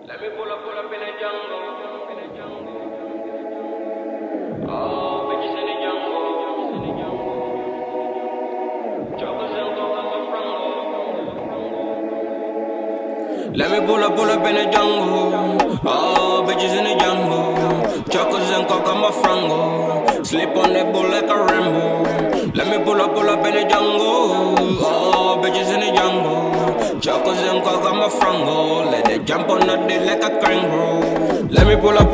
Let me pull up in the jungle. Oh, bitches in the jungle. Chocos and coca frango. Let me pull up in the jungle. Oh, bitches in the jungle. Chocos and coca frango. Sleep on that bull like a Rambo. Let me pull up in the jungle. Oh, bitches in the jungle. Chocos and coca frango. Let it jump on the dick like a kangaroo. Let me pull up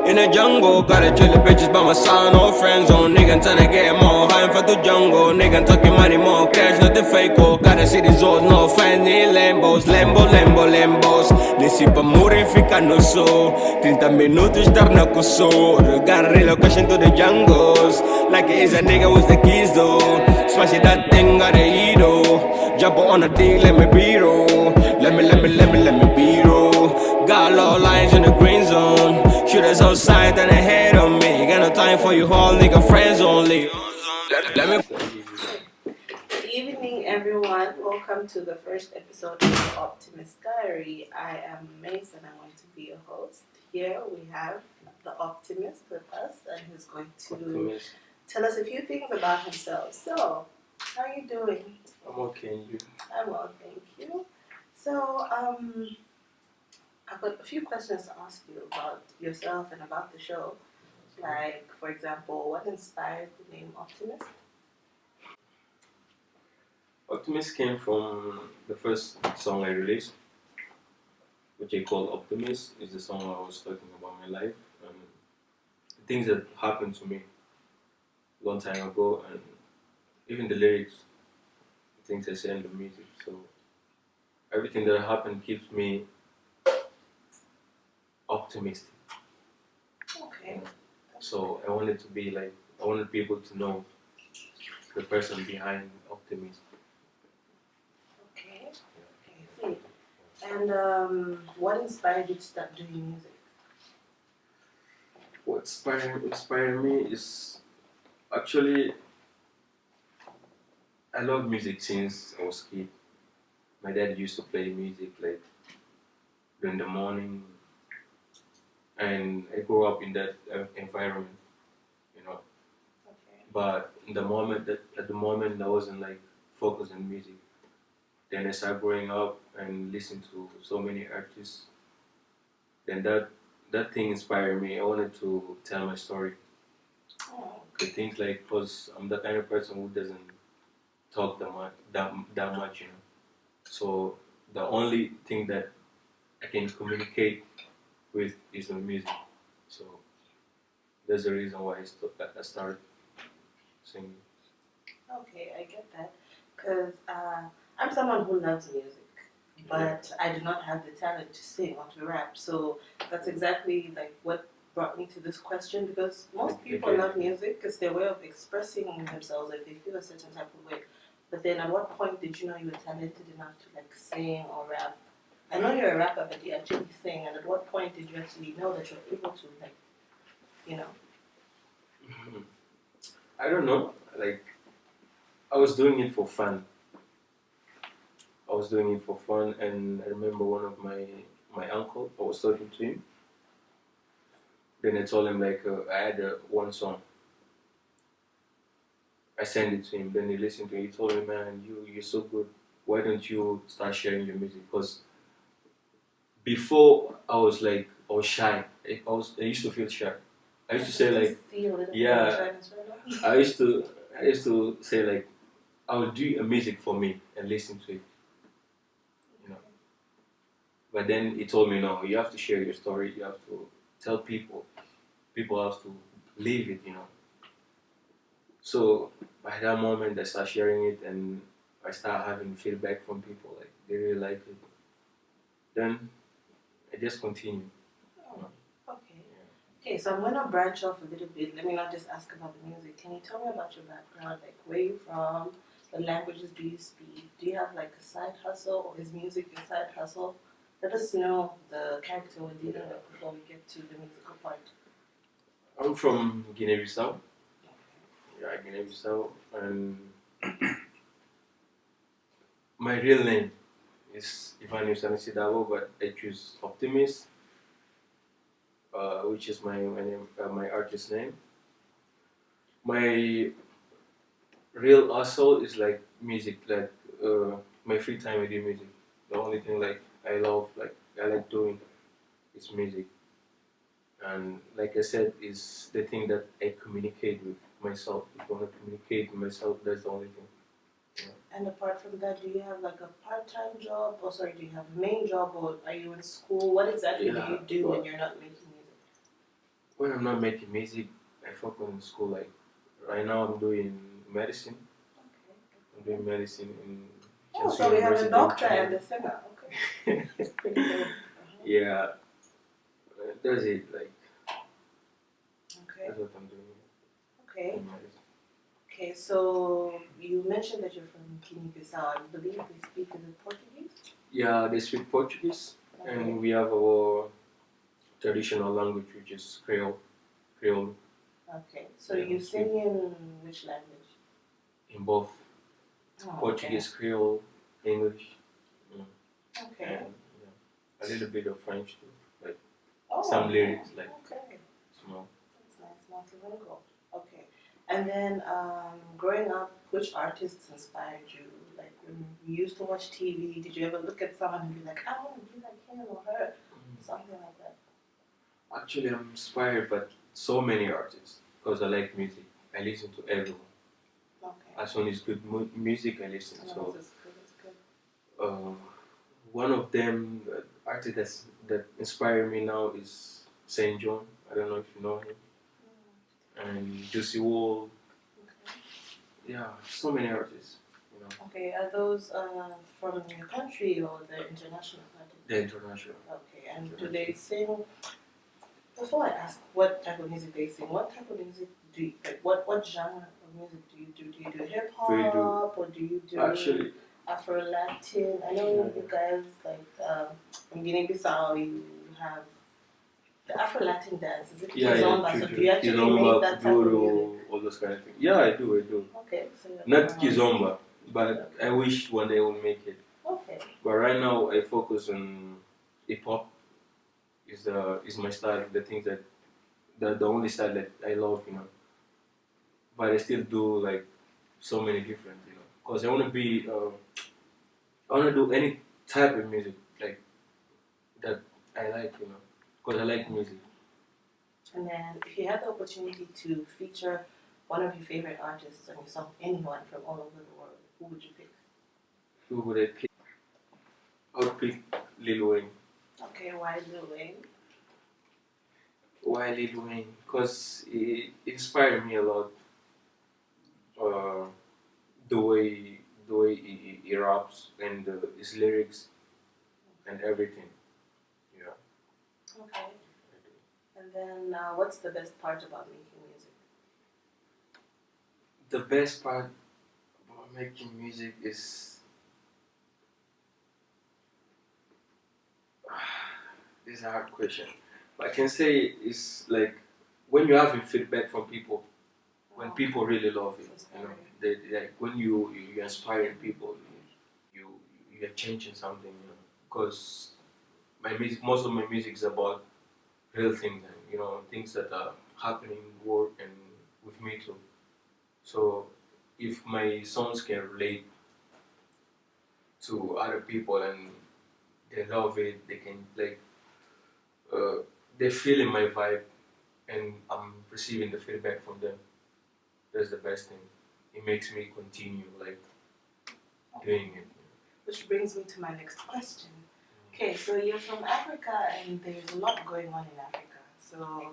in the jungle. Gotta chill the bitches by my side, no friends on. Nigga tryna get more high for the jungle. Nigga talking money, more cash, nothing fake. Oh, gotta see these hoes, no fancy Lambos. Lambos. Nesse pa morrer fica no sol. 30 minutos estar na coçou. Got relocation to the jungles. Like it is a nigga with the keys though. Smash it, that thing got a ego. Jump on a dick, let me be roll. Let me be roll. Got low lines in the green zone. Shooters outside and ahead of me. Got no time for you all nigga friends only. Let me. Good evening, everyone. Welcome to the first episode of the Optimist Diary. I am Mace and I'm going to be your host. Here we have the Optimist with us, and he's going to tell us a few things about himself. So, how are you doing? I'm okay, and you? I'm well, thank you. So, I've got a few questions to ask you about yourself and about the show. Like, for example, what inspired the name Optimist? Optimist came from the first song I released, which I call Optimist. Is the song I was talking about my life and things that happened to me a long time ago, and even the lyrics, the things I say in the music. So everything that happened keeps me optimistic. Okay. So I wanted people to know the person behind Optimist. Okay. See. And what inspired you to start doing music? What inspired me is actually I love music since I was a kid. My dad used to play music like during the morning, and I grew up in that environment, you know. Okay. But at the moment I wasn't like focused on music. Then I started growing up and listening to so many artists. Then that thing inspired me. I wanted to tell my story. Oh. I think like, cause I'm the kind of person who doesn't talk that much, you know. So the only thing that I can communicate with is the music. So that's the reason why I started singing. Okay, I get that. Because I'm someone who loves music, but I do not have the talent to sing or to rap. So that's exactly like what brought me to this question, because most people love music. It's their way of expressing themselves if they feel a certain type of way. But then at what point did you know you were talented enough to like sing or rap? I know you're a rapper, but you actually sing. And at what point did you actually know that you're able to, like, you know? I don't know. Like, I was doing it for fun. And I remember one of my uncle. I was talking to him. Then I told him like I had one song. I sent it to him. Then he listened to it. He told me, "Man, you're so good. Why don't you start sharing your music?" Because before I was shy. I used to feel shy. I used to say like, yeah. I used to say like, I would do a music for me and listen to it, you know. But then he told me, no, you have to share your story. You have to tell people. People have to live it, you know. So by that moment, I started sharing it, and I started having feedback from people. Like they really like it. Then I just continued. Oh, okay. Okay, so I'm going to branch off a little bit. Let me not just ask about the music. Can you tell me about your background? Like, where you from? What languages do you speak? Do you have like a side hustle, or is music your side hustle? Let us know the character we're dealing with before we get to the musical part. I'm from Guinea-Bissau. Yeah, Guinea-Bissau. And my real name my name is Davo, but I choose Optimist, which is my name, my artist name. My real hustle is like music, like my free time I do music. The only thing like I love, like I like doing, is music. And like I said, is the thing that I communicate with myself. If I want to communicate with myself, that's the only thing. Yeah. And apart from that, do you have like a part-time job? Or sorry, do you have a main job, or are you in school? What exactly do you do when you're not making music? When I'm not making music, I focus on school. Like right now, I'm doing medicine. Okay. I'm doing medicine in. Oh, so we have a doctor and a singer. Okay. That's pretty good. Yeah, that's it. Like Okay. that's what I'm doing. Okay. Okay, so you mentioned that you're from Guinea-Bissau. I believe they speak is it Portuguese? Yeah, they speak Portuguese, Okay. and we have our traditional language, which is Creole. Okay, so Yeah, you sing in which language? In both Oh, Portuguese, Creole, English. Okay. And a little bit of French too, like Oh, some lyrics, like okay. small. That's nice, multilingual. Okay. And then growing up, which artists inspired you? Like when you used to watch TV, did you ever look at someone and be like, I want to be like him or her? Something like that. Actually, I'm inspired by so many artists because I like music. I listen to everyone. Okay. As long as good music, I listen. So, That's good. one of them artists that inspire me now is Saint John. I don't know if you know him. And Juicy Wall. Okay. Yeah, so many artists. Okay, are those from your country or the international artists? The international. Okay, and do they sing? Before I ask what type of music they sing, what type of music do you like? What genre of music do you do? Do you do hip hop or do you do actually Afro Latin? I know you guys like in Guinea-Bissau you have the Afro Latin dance. Is it kizomba? So do you actually kizomba, make that type of music? all those kind of things. Yeah, I do. Okay, so not kizomba, but I wish one day I will make it. Okay. But right now I focus on hip hop. Is my style. The things that the only style that I love, But I still do like so many different, Because I want to be, I want to do any type of music like that I like, Because I like music. And then, if you had the opportunity to feature one of your favorite artists on your song, anyone from all over the world, who would you pick? Who would I pick? I would pick Lil Wayne. Okay, why Lil Wayne? Why Lil Wayne? Because he inspired me a lot. The way he raps and his lyrics and everything. Yeah. Okay. And then, what's the best part about making music? The best part about making music is this is a hard question. But I can say it's like when you're having feedback from people, when people really love it, like when you're inspiring people, you're changing something, Because my music, most of my music is about real things, and things that are happening in work and with me too. So if my songs can relate to other people and they love it, they can like they feel in my vibe, and I'm receiving the feedback from them. That's the best thing. It makes me continue like doing it. Which brings me to my next question. Okay, so you're from Africa, and there's a lot going on in Africa. So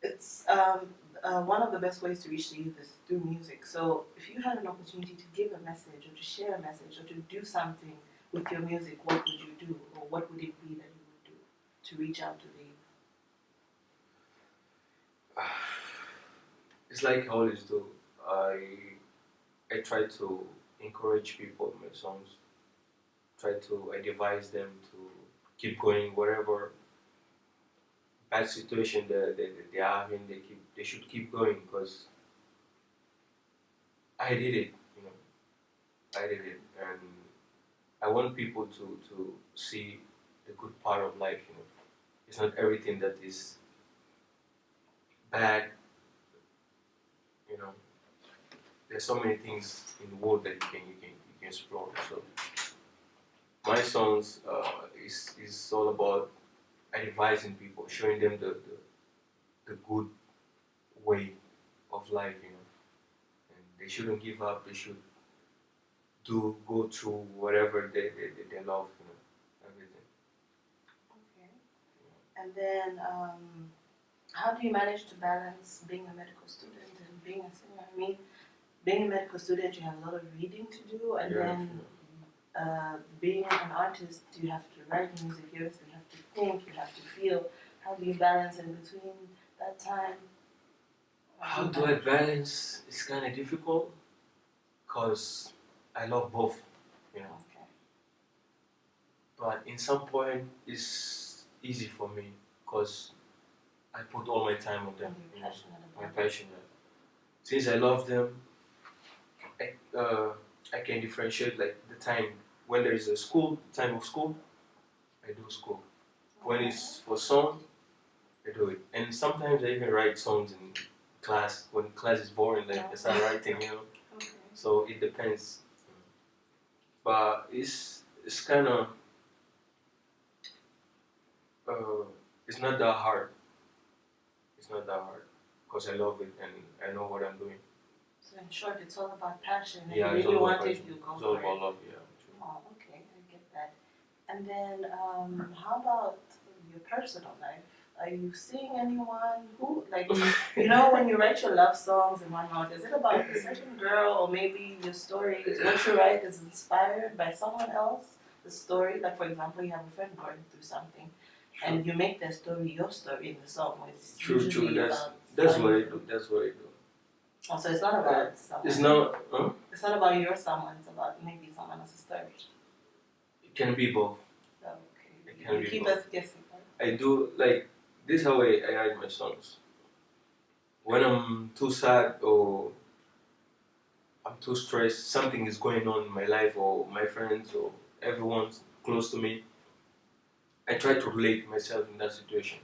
it's one of the best ways to reach the youth is through music. So if you had an opportunity to give a message or to share a message or to do something with your music, what would you do? Or what would it be that you would do to reach out to the youth? It's like I always do. I try to encourage people in my songs. I advise them to keep going wherever bad situation they are having. They should keep going because I did it. I did it, and I want people to see the good part of life. You know, it's not everything that is bad. You know, there's so many things in the world that you can explore. So my songs is all about advising people, showing them the good way of life. You know, and they shouldn't give up. They should go through whatever they love. You know, everything. Okay. And then, how do you manage to balance being a medical student and being a singer? I mean, being a medical student, you have a lot of reading to do, and then being an artist, you have to write music, you have to think, you have to feel. How do you balance in between that time? How do I balance? It's kind of difficult because I love both, you know. Okay. But in some point, it's easy for me because I put all my time on them. And You you're know, passionate I'm about it. passionate. Since I love them, I can differentiate like the time when there is a school, time of school, I do school. When it's for song, I do it. And sometimes I even write songs in class when class is boring, like I start writing, you know. Okay. So it depends. But it's kind of it's not that hard. It's not that hard because I love it and I know what I'm doing. So in short, it's all about passion. And Yeah, you it's really all about want it, passion. you go It's all for about it. love. Yeah. True. Oh, okay, I get that. And then, how about your personal life? Are you seeing anyone who, like, you know, when you write your love songs and whatnot, is it about a certain girl, or maybe your story, what you write is inspired by someone else? The story, like, for example, you have a friend going through something, and you make their story your story in the song. It's True. usually about That's how what I you do. That's what I do. Oh, so it's not about someone. It's not. It's not about your someone. It's about maybe someone else's story. It can be both. Okay. It can You be keep both. us guessing. Right? I do like this. Is how I write my songs. When I'm too sad or I'm too stressed, something is going on in my life or my friends or everyone close to me. I try to relate myself in that situation.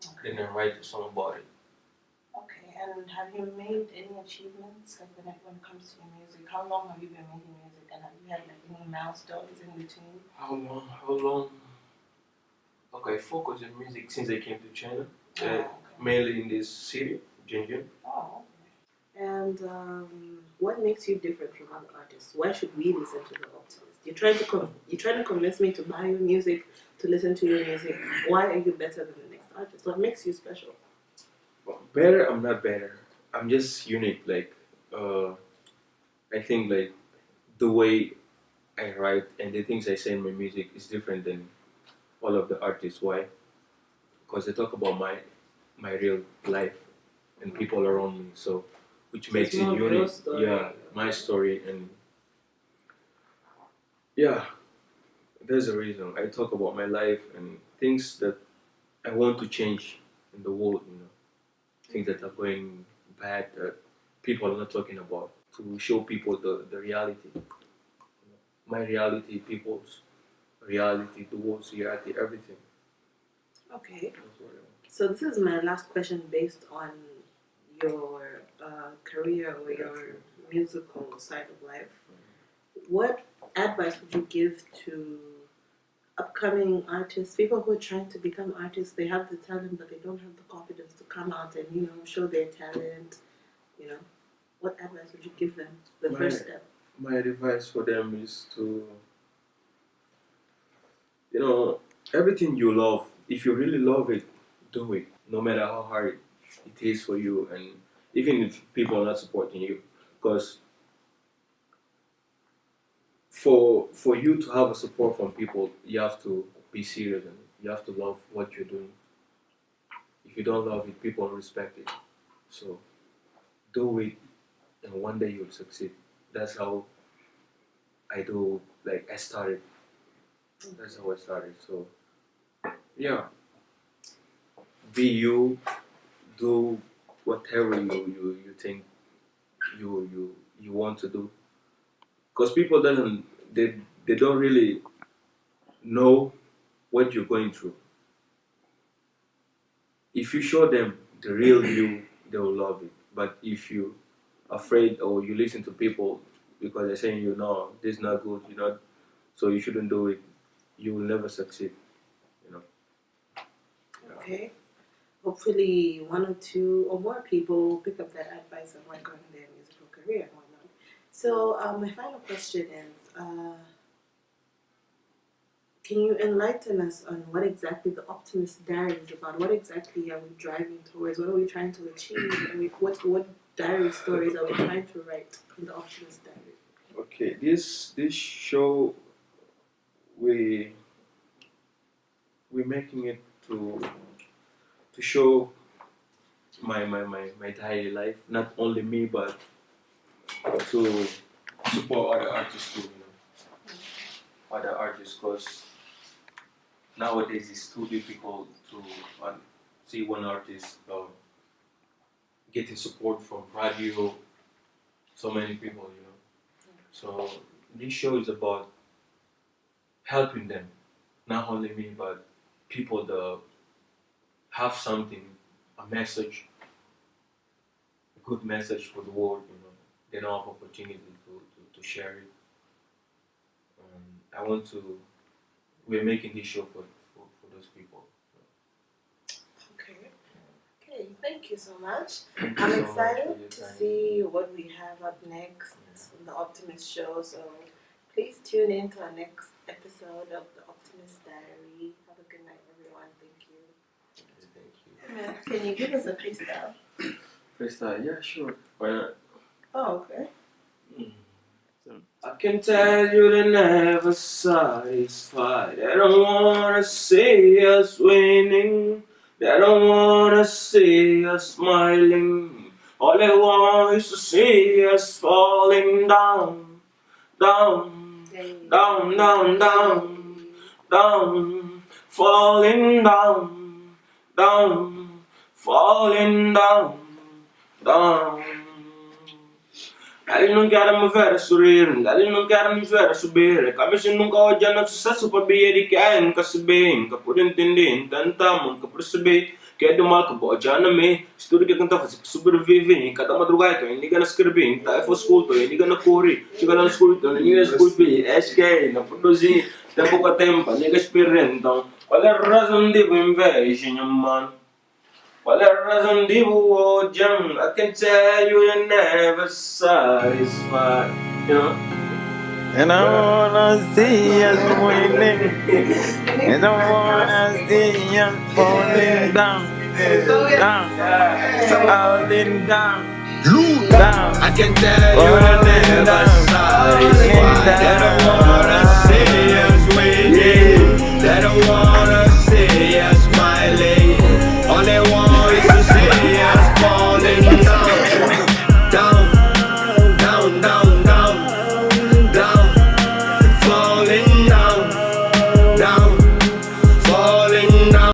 Okay. Then I write a song about it. Okay. And have you made any achievements like when it comes to your music? How long have you been making music, and have you had like any milestones in between? How long? How long? Okay, I focus on music since I came to China. Okay. Mainly in this city, Jinjin. Oh, okay. And what makes you different from other artists? Why should we listen to the Optimist? You're trying to convince me to buy your music, to listen to your music. Why are you better than the next artist? What makes you special? Well, better, I'm not better. I'm just unique. Like, I think like the way I write and the things I say in my music is different than all of the artists. Why? Because I talk about my real life and people around me. So, which So makes it's it more of your unique. story. Yeah, my story and yeah, there's a reason. I talk about my life and things that I want to change in the world. You know, things that are going bad that people are not talking about. To show people the reality. My reality, people's reality, the world's reality, everything. Okay. That's what I want. So this is my last question based on your career or your musical side of life. What advice would you give to upcoming artists, people who are trying to become artists? They have the talent, but they don't have the confidence to come out and, you know, show their talent. You know, what advice would you give them? The first step. My advice for them is to, you know, everything you love, if you really love it, do it. No matter how hard it is for you, and even if people are not supporting you. Because for you to have a support from people, you have to be serious and you have to love what you're doing. If you don't love it, people don't respect it. So do it, and one day you'll succeed. That's how I do. Like I started. That's how I started. So yeah, be you. Do whatever you think you want to do. Because people doesn't they don't really know what you're going through. If you show them the real you, they will love it. But if you afraid or you listen to people because they're saying you know this is not good, you know, so you shouldn't do it, you will never succeed. You know. Okay. Hopefully, one or two or more people will pick up that advice and work on their musical career and whatnot. So, my final question is, can you enlighten us on what exactly the Optimist Diary is about? What exactly are we driving towards? What are we trying to achieve? And what diary stories are we trying to write in the Optimist Diary? Okay, this show we're making it to show my daily life, not only me but to support other artists too, you know, other artists, because nowadays it's too difficult to see one artist getting support from radio, so many people, you know. So this show is about helping them, not only me but people that have something, a message, a good message for the world, you know. They don't have opportunity to share it. We're making this show for those people. Okay, thank you so much. Thank you I'm so much excited for your to time. see what we have up next on the Optimist Show. So please tune in to our next episode of the Optimist Diary. Have a good night, everyone. Thank you. Thank you. Can you give us a freestyle? Freestyle, yeah, sure. Why not? Oh, okay. I can tell you they're never satisfied. They don't wanna see us winning. They don't wanna see us smiling. All they want is to see us falling down, down, down, down, down, down, falling down, down, falling down, down. Eles não querem me ver sorrir, eles não querem me ver subir. Cabeça nunca olhando sucesso para ver de quem nunca se bem, nunca pude entender, tentamos, nunca percebi que é do mal que pode já não me. Estudo que canta fazer para sobreviver, cada madrugada eu ninguém escrever, tá? Eu fosse culto, eu ninguém corre, chega na escuta, ninguém escuta, é que não produzir, tem pouco tempo, ninguém espera então. Qual é a razão de inveja, mano? Well, there isn't evil young. I can tell you're never satisfied. You know? And I wanna see us winning. And I wanna see us falling down, down, falling down, down. I can tell you're never satisfied. And I